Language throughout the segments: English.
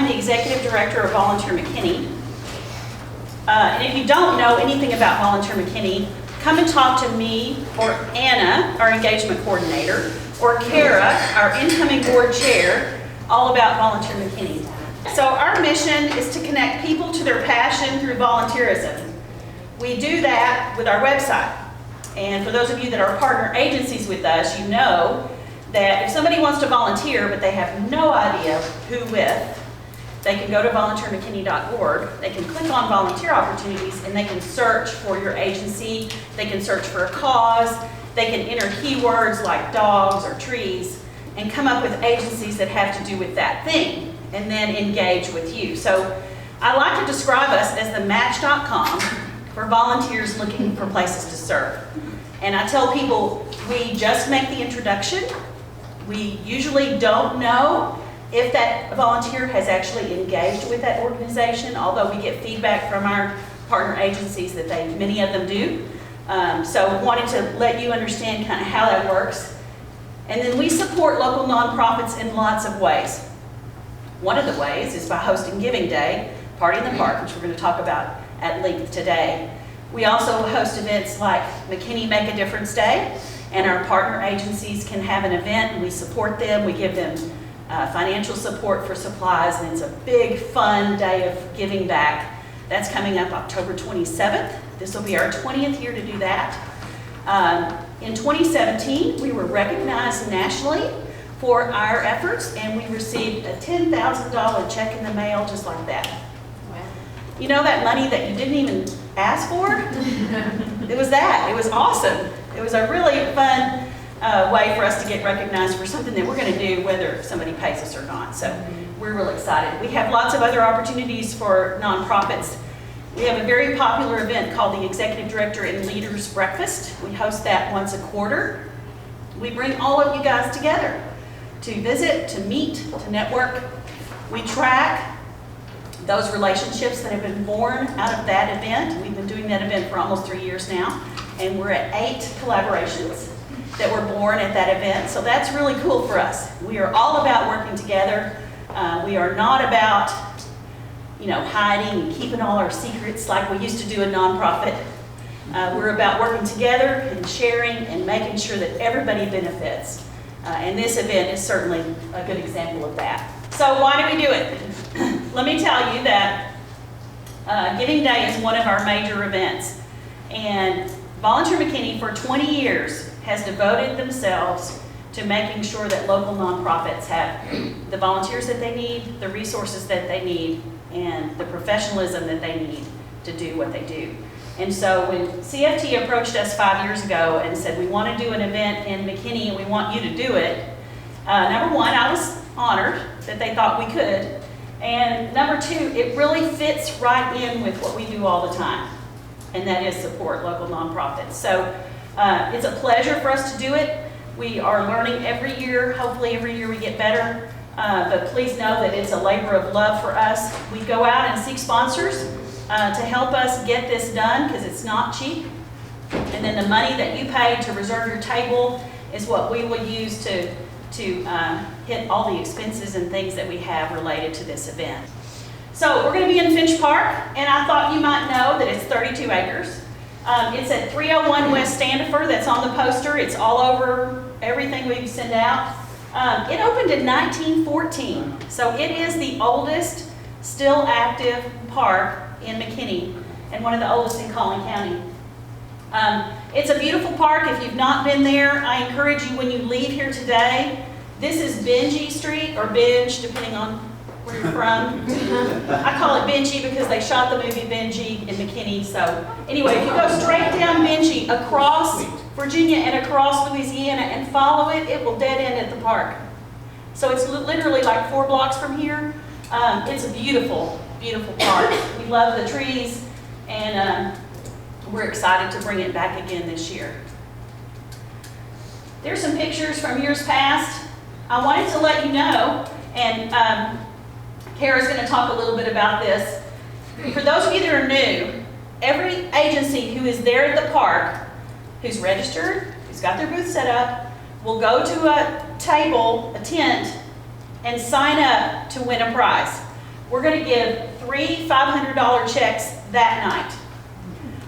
am the Executive Director of Volunteer McKinney. And if you don't know anything about Volunteer McKinney, come and talk to me or Anna, our engagement coordinator, or Kara, our incoming board chair, all about Volunteer McKinney. So our mission is to connect people to their passion through volunteerism. We do that with our website. And for those of you that are partner agencies with us, you know that if somebody wants to volunteer but they have no idea who with, they can go to volunteermckinney.org, they can click on volunteer opportunities, and they can search for your agency, they can search for a cause, they can enter keywords like dogs or trees, and come up with agencies that have to do with that thing, and then engage with you. So I like to describe us as the match.com for volunteers looking for places to serve. And I tell people, we just make the introduction. We usually don't know if that volunteer has actually engaged with that organization, although we get feedback from our partner agencies that many of them do. So wanted to let you understand kind of how that works. And then we support local nonprofits in lots of ways. One of the ways is by hosting Giving Day, Party in the Park, which we're going to talk about at length today. We also host events like McKinney Make a Difference Day, and our partner agencies can have an event and we support them. We give them financial support for supplies, and it's a big, fun day of giving back. That's coming up October 27th. This will be our 20th year to do that. In 2017, we were recognized nationally for our efforts, and we received a $10,000 check in the mail just like that. Wow. You know that money that you didn't even ask for? It was that. It was awesome. It was a really fun way for us to get recognized for something that we're going to do whether somebody pays us or not. So we're real excited. We have lots of other opportunities for nonprofits. We have a very popular event called the Executive Director and Leaders Breakfast. We host that once a quarter. We bring all of you guys together to visit, to meet, to network. We track those relationships that have been born out of that event. We've been doing that event for almost 3 years now, and we're at 8 collaborations that were born at that event. So that's really cool for us. We are all about working together. We are not about, hiding and keeping all our secrets like we used to do in nonprofit. We're about working together and sharing and making sure that everybody benefits. And this event is certainly a good example of that. So why do we do it? Let me tell you that Giving Day is one of our major events. And Volunteer McKinney for 20 years has devoted themselves to making sure that local nonprofits have the volunteers that they need, the resources that they need, and the professionalism that they need to do what they do. And so when CFT approached us 5 years ago and said, we want to do an event in McKinney and we want you to do it, number one, I was honored that they thought we could. And number two, it really fits right in with what we do all the time, and that is support local nonprofits. So it's a pleasure for us to do it. We are learning every year. Hopefully every year we get better. But please know that it's a labor of love for us. We go out and seek sponsors to help us get this done because it's not cheap. And then the money that you pay to reserve your table is what we will use to hit all the expenses and things that we have related to this event. So we're going to be in Finch Park, and I thought you might know that it's 32 acres. It's at 301 West Standifer. That's on the poster. It's all over everything we send out. It opened in 1914, so it is the oldest still active park in McKinney and one of the oldest in Collin County. It's a beautiful park. If you've not been there, I encourage you when you leave here today. This is Benji Street, or Benj, depending on where you're from. I call it Benji because they shot the movie Benji in McKinney. So anyway, if you go straight down Benji, across Virginia and across Louisiana and follow it, it will dead end at the park. So it's literally like 4 blocks from here. It's a beautiful, beautiful park. We love the trees, and we're excited to bring it back again this year. There's some pictures from years past. I wanted to let you know, and Kara's going to talk a little bit about this. For those of you that are new, every agency who is there at the park, who's registered, who's got their booth set up, will go to a table, a tent, and sign up to win a prize. We're going to give 3 $500 checks that night.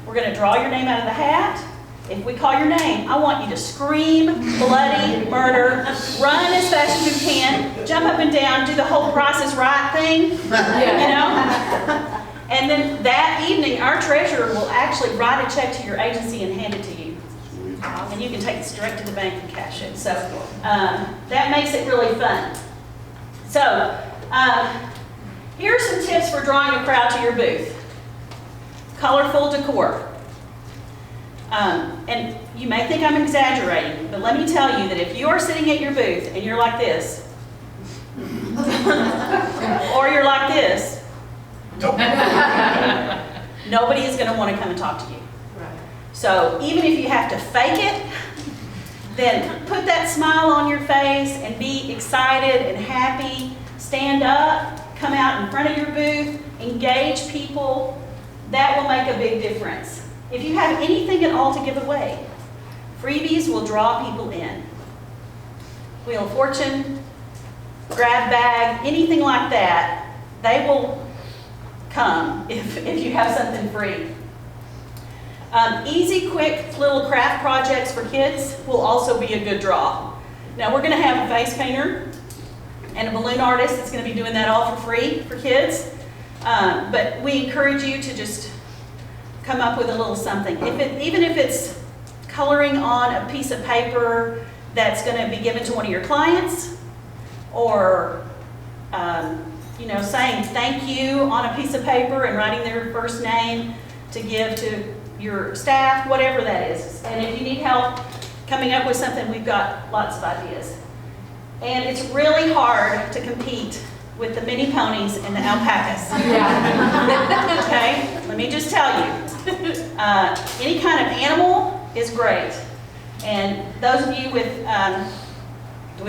We're going to draw your name out of the hat. If we call your name, I want you to scream, bloody murder, run as fast as you can, jump up and down, do the whole Price is Right thing, you know? And then that evening, our treasurer will actually write a check to your agency and hand it to you. And you can take this direct to the bank and cash it. So that makes it really fun. So here are some tips for drawing a crowd to your booth. Colorful decor. And you may think I'm exaggerating, but let me tell you that if you are sitting at your booth and you're like this, or you're like this, nobody is going to want to come and talk to you. So even if you have to fake it, then put that smile on your face and be excited and happy. Stand up, come out in front of your booth, engage people. That will make a big difference. If you have anything at all to give away, freebies will draw people in. Wheel of Fortune, grab bag, anything like that, they will come if you have something free. Easy, quick little craft projects for kids will also be a good draw. Now we're going to have a face painter and a balloon artist that's going to be doing that all for free for kids. But we encourage you to just come up with a little something. Even if it's coloring on a piece of paper that's going to be given to one of your clients, or saying thank you on a piece of paper and writing their first name to give to your staff, whatever that is. And if you need help coming up with something, we've got lots of ideas. And it's really hard to compete with the mini ponies and the alpacas. Yeah. Okay, let me just tell you. Any kind of animal is great. And those of you with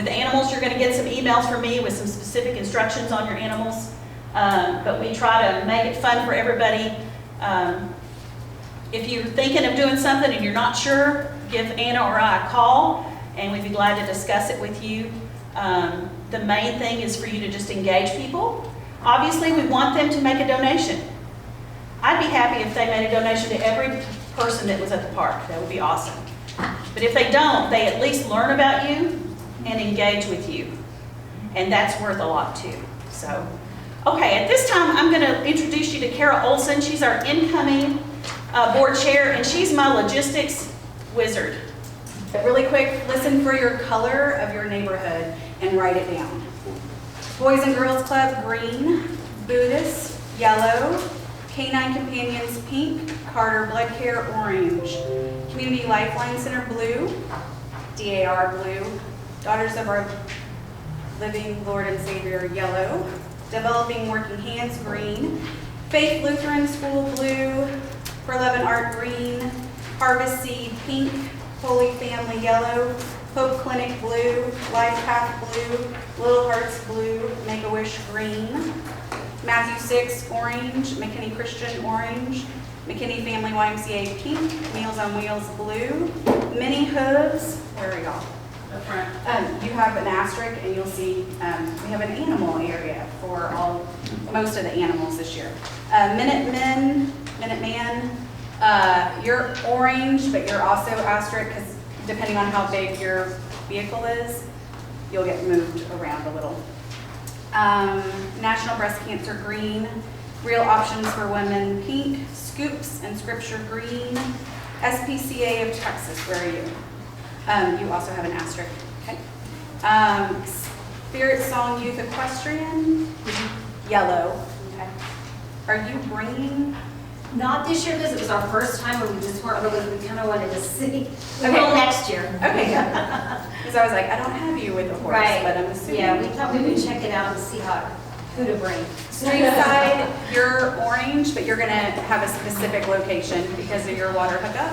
animals, you're going to get some emails from me with some specific instructions on your animals. But we try to make it fun for everybody. If you're thinking of doing something and you're not sure, give Anna or I a call, and we'd be glad to discuss it with you. The main thing is for you to just engage people. Obviously, we want them to make a donation. I'd be happy if they made a donation to every person that was at the park. That would be awesome. But if they don't, they at least learn about you and engage with you. And that's worth a lot too. So, okay, at this time, I'm going to introduce you to Kara Olson. She's our incoming board chair, and she's my logistics wizard. Really quick, listen for your color of your neighborhood and write it down. Boys and Girls Club, green. Buddhist, yellow. Canine Companions, pink. Carter Blood Care, orange. Community Lifeline Center, blue. DAR, blue. Daughters of Our Living Lord and Savior, yellow. Developing Working Hands, green. Faith Lutheran School, blue. For Love and Art, green. Harvest Seed, pink. Holy Family, yellow. Hope Clinic, blue. Life Path, blue. Little Hearts, blue. Make-A-Wish, green. Matthew 6, orange. McKinney Christian, orange. McKinney Family YMCA, pink. Meals on Wheels, blue. Mini Hooves, where are y'all? The front. You have an asterisk, and you'll see we have an animal area for most of the animals this year. Minuteman, you're orange, but you're also asterisk because depending on how big your vehicle is, you'll get moved around a little. National Breast Cancer, green. Real Options for Women, pink. Scoops and Scripture, green. SPCA of Texas, where are you? You also have an asterisk, okay. Spirit Song Youth Equestrian, yellow, okay. Are you bringing? Not this year, because it was our first time, and we just weren't really, we kind of wanted to see. Okay. Well, next year. Okay, because I was like, I don't have you with a horse, right. But I'm assuming. Yeah, we thought we would check it out and see who to bring. Street side, you're orange, but you're going to have a specific location because of your water hookup.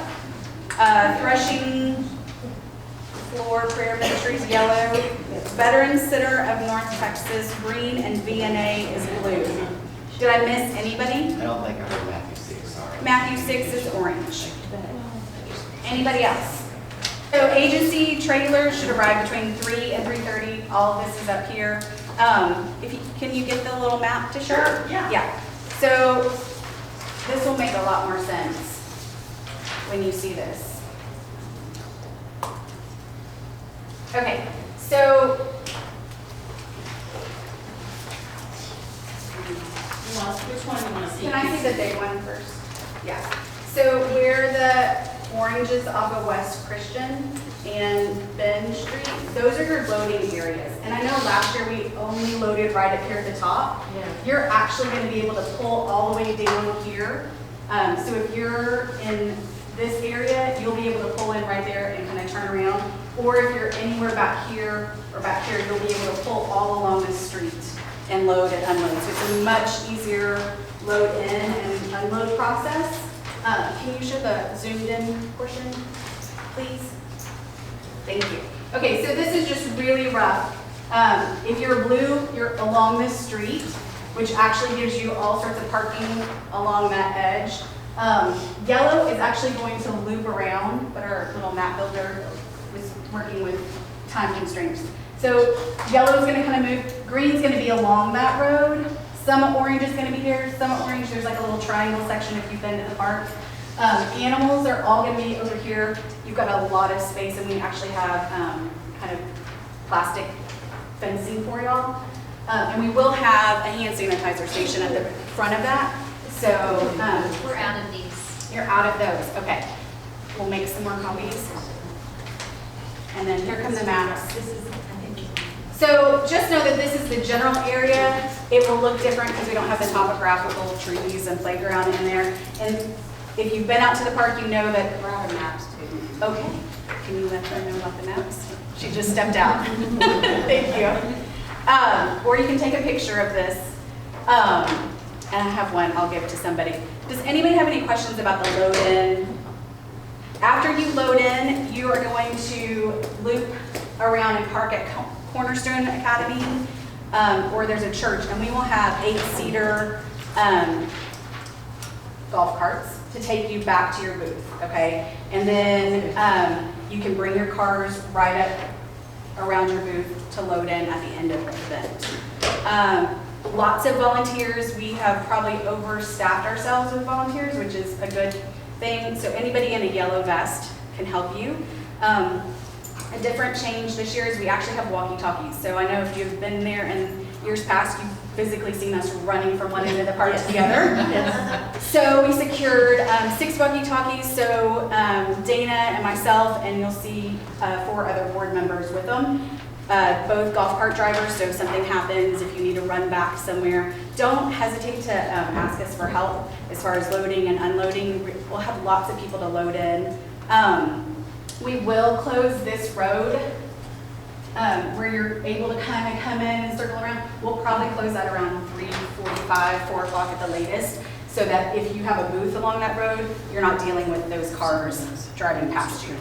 Threshing Floor Prayer Ministries, yellow. Veteran Center of North Texas, green, and VNA is blue. Did I miss anybody? I don't think I heard Matthew 6, sorry. Matthew 6 is orange. Anybody else? So agency trailers should arrive between 3 and 3:30. All of this is up here. Can you get the little map to show? Sure, yeah. Yeah. So this will make a lot more sense when you see this. Okay, so Which one do you want to see? can I see the big one first? Yeah. So where the orange is off of West Christian and Bend Street, those are your loading areas. And I know last year we only loaded right up here at the top. Yeah. You're actually going to be able to pull all the way down here. So if you're in this area, you'll be able to pull in right there and kind of turn around. Or if you're anywhere back here or back here, you'll be able to pull all along the street and load and unload. So it's a much easier load in and unload process. Can you show the zoomed in portion, please? Thank you. Okay, so this is just really rough. If you're blue, you're along this street, which actually gives you all sorts of parking along that edge. Yellow is actually going to loop around, but our little map builder was working with time constraints. So yellow is going to kind of move, green is going to be along that road. Some orange is going to be here, some orange, there's like a little triangle section if you've been to the park. Animals are all going to be over here. You've got a lot of space, and we actually have kind of plastic fencing for y'all. And we will have a hand sanitizer station at the front of that. So We're out of these. you're out of those. Okay. We'll make some more copies. And then here come the maps. So just know that this is the general area. It will look different because we don't have the topographical trees and playground in there. And if you've been out to the park, you know that we're out of maps too. Okay. Can you let them know about the maps? She just stepped out. Thank you. Or you can take a picture of this. And I have one I'll give to somebody. Does anybody have any questions about the load in? After you load in, you are going to loop around and park at Cornerstone Academy, or there's a church, and we will have 8-seater golf carts to take you back to your booth, okay? And then you can bring your cars right up around your booth to load in at the end of the event. Lots of volunteers. We have probably overstaffed ourselves with volunteers, which is a good thing. So anybody in a yellow vest can help you. A different change this year is we actually have walkie-talkies. So I know if you've been there in years past, you've physically seen us running from one end of the park together. Yes. So we secured 6 walkie-talkies. So Dana and myself, and you'll see 4 other board members with them. Both golf cart drivers, so if something happens, if you need to run back somewhere, don't hesitate to ask us for help as far as loading and unloading. We'll have lots of people to load in. We will close this road where you're able to kind of come in and circle around. We'll probably close that around 3:45, 4 o'clock at the latest, so that if you have a booth along that road, you're not dealing with those cars driving past you.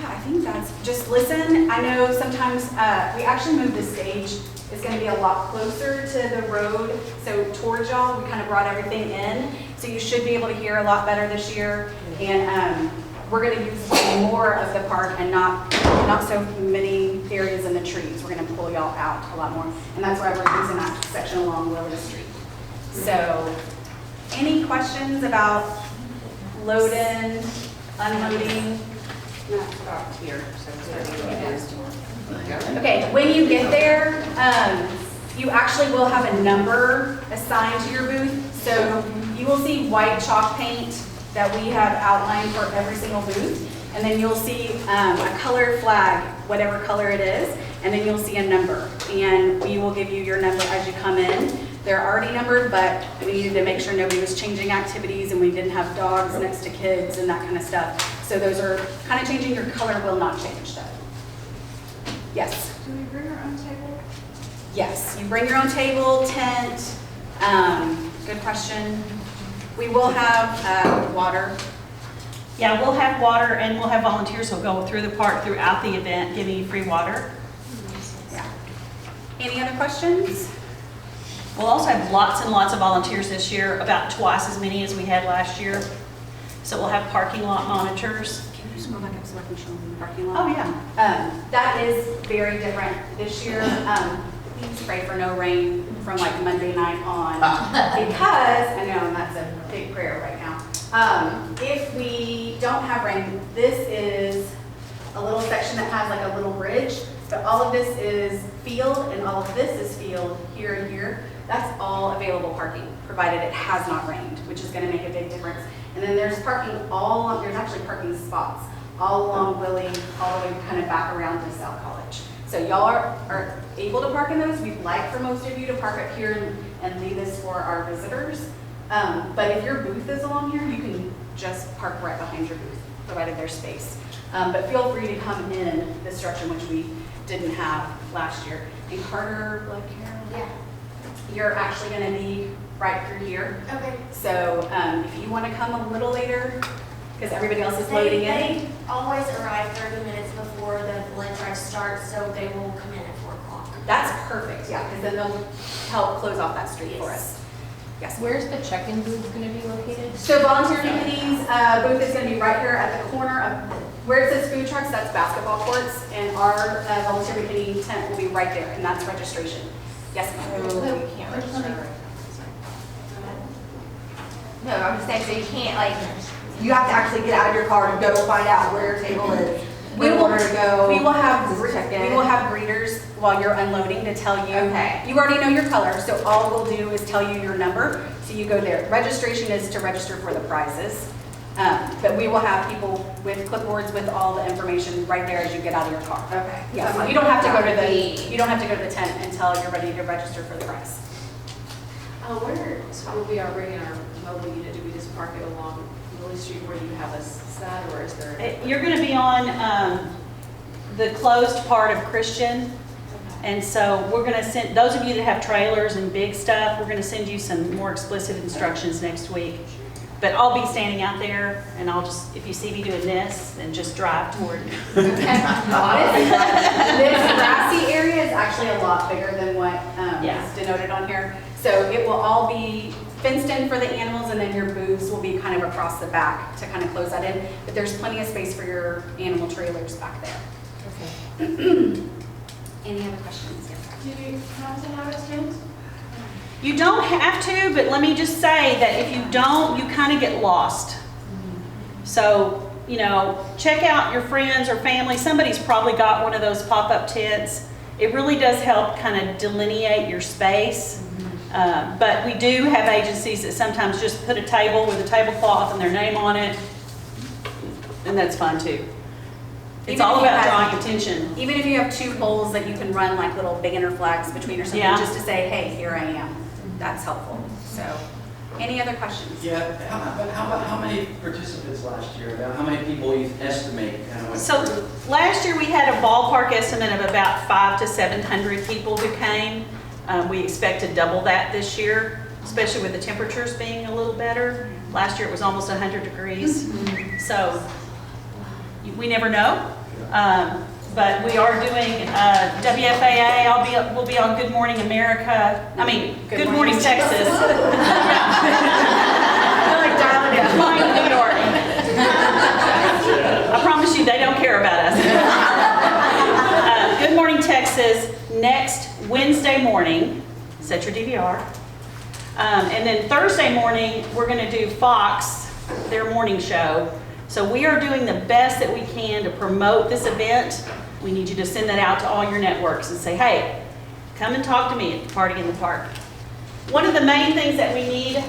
I think that's, just listen. I know sometimes we actually moved the stage. It's going to be a lot closer to the road. So towards y'all, we kind of brought everything in. So you should be able to hear a lot better this year. And we're going to use more of the park and not so many areas in the trees. We're going to pull y'all out a lot more. And that's why we're using that section along Willow Street. So any questions about load-in, unloading? Okay, when you get there, you actually will have a number assigned to your booth. So you will see white chalk paint that we have outlined for every single booth. And then you'll see a colored flag, whatever color it is, and then you'll see a number. And we will give you your number as you come in. They're already numbered, but we needed to make sure nobody was changing activities and we didn't have dogs next to kids and that kind of stuff. So those are kind of changing. Your color will not change though. Yes? Do we bring our own table? Yes, you bring your own table, tent. Good question. We will have water. Yeah, we'll have water, and we'll have volunteers who'll go through the park throughout the event, giving you free water. Yeah. Any other questions? We'll also have lots and lots of volunteers this year, about twice as many as we had last year. So we'll have parking lot monitors. Can you just go back up so I can show them the parking lot? Oh, yeah. That is very different this year. We pray for no rain from like Monday night on because, I know that's a big prayer right now. If we don't have rain, this is a little section that has like a little bridge, but all of this is field and all of this is field here and here. That's all available parking, provided it has not rained, which is gonna make a big difference. And then there's parking all along, there's actually parking spots all along Willie, all the way kind of back around to South College. So y'all are able to park in those. We'd like for most of you to park up here and leave this for our visitors. But if your booth is along here, you can just park right behind your booth, provided there's space. But feel free to come in this direction, which we didn't have last year. And Carter, Blood Carol, Yeah. you're actually gonna be right through here. Okay. So if you wanna come a little later, because everybody else is loading in. They always arrive 30 minutes before the blood drive starts, so they will come in at 4 o'clock. That's perfect, yeah, because then they'll help close off that street for us. Yes. Where's the check-in booth going to be located? So volunteer committee's booth is going to be right here at the corner of, where it says food trucks, that's basketball courts, and our volunteer McKinney tent will be right there, and that's registration. Yes, ma'am. So we can't register. No, I'm just saying, so you can't, like, you have to actually get out of your car and go find out where your table is. We will, Where to go. we will have, Just check in. we will have greeters while you're unloading to tell you. Okay. You already know your color, so all we'll do is tell you your number, so you go there. Registration is to register for the prizes. But we will have people with clipboards with all the information right there as you get out of your car. Okay. Yeah, so you don't have to go to the tent until you're ready to register for the prize. Where will be our bringing our mobile unit? Do we just park it along Willie Street where you have us sat, or is there? You're going to be on the closed part of Christian. And so we're going to send, those of you that have trailers and big stuff, we're going to send you some more explicit instructions next week. But I'll be standing out there, and I'll just, if you see me doing this, then just drive toward me. This grassy area is actually a lot bigger than what Yeah. is denoted on here. So it will all be fenced in for the animals, and then your booths will be kind of across the back to kind of close that in. But there's plenty of space for your animal trailers back there. Any other questions? Yes. Do you have to have it tent? You don't have to, but let me just say that if you don't, you kind of get lost. So, you know, check out your friends or family. Somebody's probably got one of those pop-up tents. It really does help kind of delineate your space. But we do have agencies that sometimes just put a table with a tablecloth and their name on it, and that's fun too. It's Even all if you about have- drawing attention. Even if you have two poles that you can run like little banner flags between or something, Yeah. just to say, hey, here I am. That's helpful. So, any other questions? Yeah, how many participants last year? About how many people you estimate kind of went So through? last year we had a ballpark estimate of about 500 to 700 people who came. We expect to double that this year, especially with the temperatures being a little better. Last year it was almost 100 degrees. So we never know. But we are doing WFAA. We'll be on Good Morning America. I mean, Good Morning Texas. I like dialing Good Morning New York. I promise you, they don't care about us. Good Morning Texas next Wednesday morning. Set your DVR. And then Thursday morning, we're going to do Fox, their morning show. So we are doing the best that we can to promote this event. We need you to send that out to all your networks and say, hey, come and talk to me at the Party in the Park. One of the main things that we need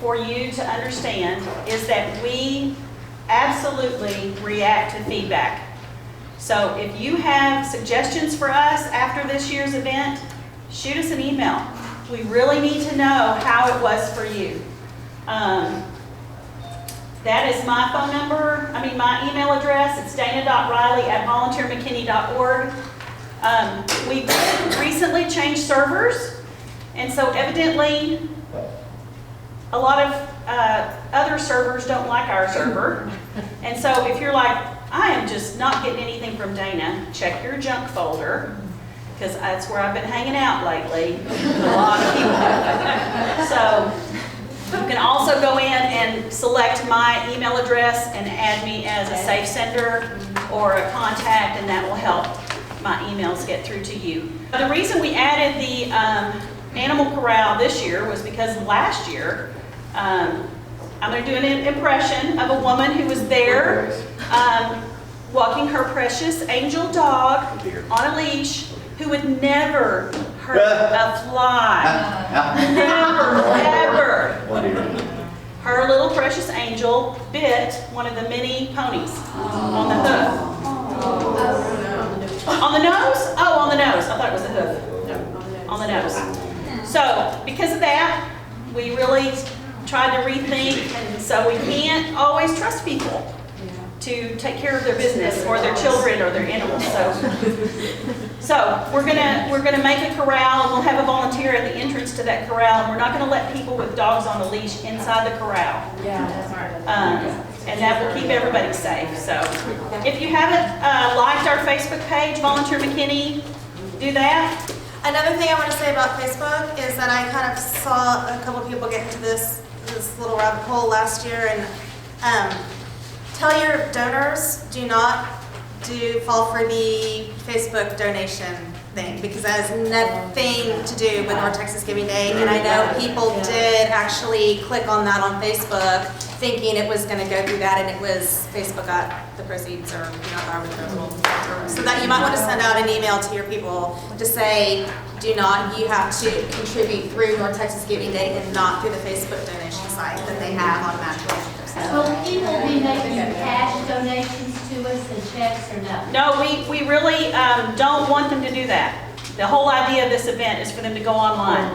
for you to understand is that we absolutely react to feedback. So if you have suggestions for us after this year's event, shoot us an email. We really need to know how it was for you. That is my phone number, my email address. It's dana.riley@volunteermckinney.org. We recently changed servers, and so evidently a lot of other servers don't like our server. And so if you're like, I am just not getting anything from Dana, check your junk folder, because that's where I've been hanging out lately with a lot of people. So you can also go in can select my email address and add me as a safe sender or a contact, and that will help my emails get through to you. The reason we added the animal corral this year was because last year, I'm going to do an impression of a woman who was there walking her precious angel dog on a leash, who would never hurt a fly. Never, ever. Her little precious angel bit one of the mini ponies on the hoof. On the nose? Oh, on the nose. I thought it was the hoof. On the nose. So, because of that, we really tried to rethink, and so we can't always trust people to take care of their business or their children or their animals. So we're gonna make a corral, and we'll have a volunteer at the entrance to that corral, and we're not gonna let people with dogs on a leash inside the corral. And that will keep everybody safe. So if you haven't liked our Facebook page, Volunteer McKinney, do that. Another thing I want to say about Facebook is that I kind of saw a couple people get into this little rabbit hole last year, and tell your donors, do not fall for the Facebook donation thing, because that has nothing to do with North Texas Giving Day. And I know people did actually click on that on Facebook thinking it was going to go through that, and it was Facebook got the proceeds, or however the little. So that you might want to send out an email to your people to say, you have to contribute through North Texas Giving Day and not through the Facebook donation site that they have automatically. Will people be making cash donations to us and checks, or no? No, we really don't want them to do that. The whole idea of this event is for them to go online.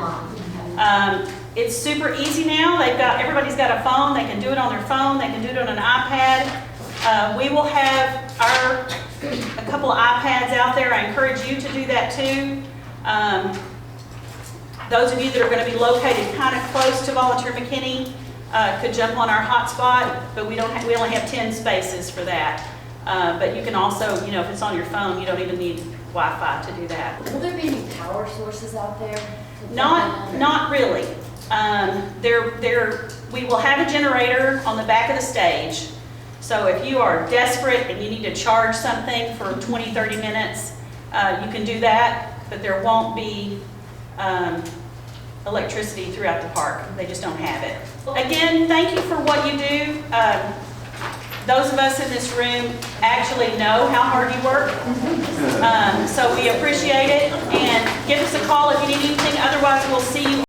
It's super easy now. Everybody's got a phone. They can do it on their phone. They can do it on an iPad. We will have a couple of iPads out there. I encourage you to do that too. Those of you that are going to be located kind of close to Volunteer McKinney could jump on our hotspot, but we only have 10 spaces for that. But you can also, if it's on your phone, you don't even need Wi-Fi to do that. Will there be any power sources out there? Not really. We will have a generator on the back of the stage. So if you are desperate and you need to charge something for 20, 30 minutes, you can do that, but there won't be electricity throughout the park. They just don't have it. Again, thank you for what you do. Those of us in this room actually know how hard you work. So we appreciate it, and give us a call if you need anything. Otherwise, we'll see you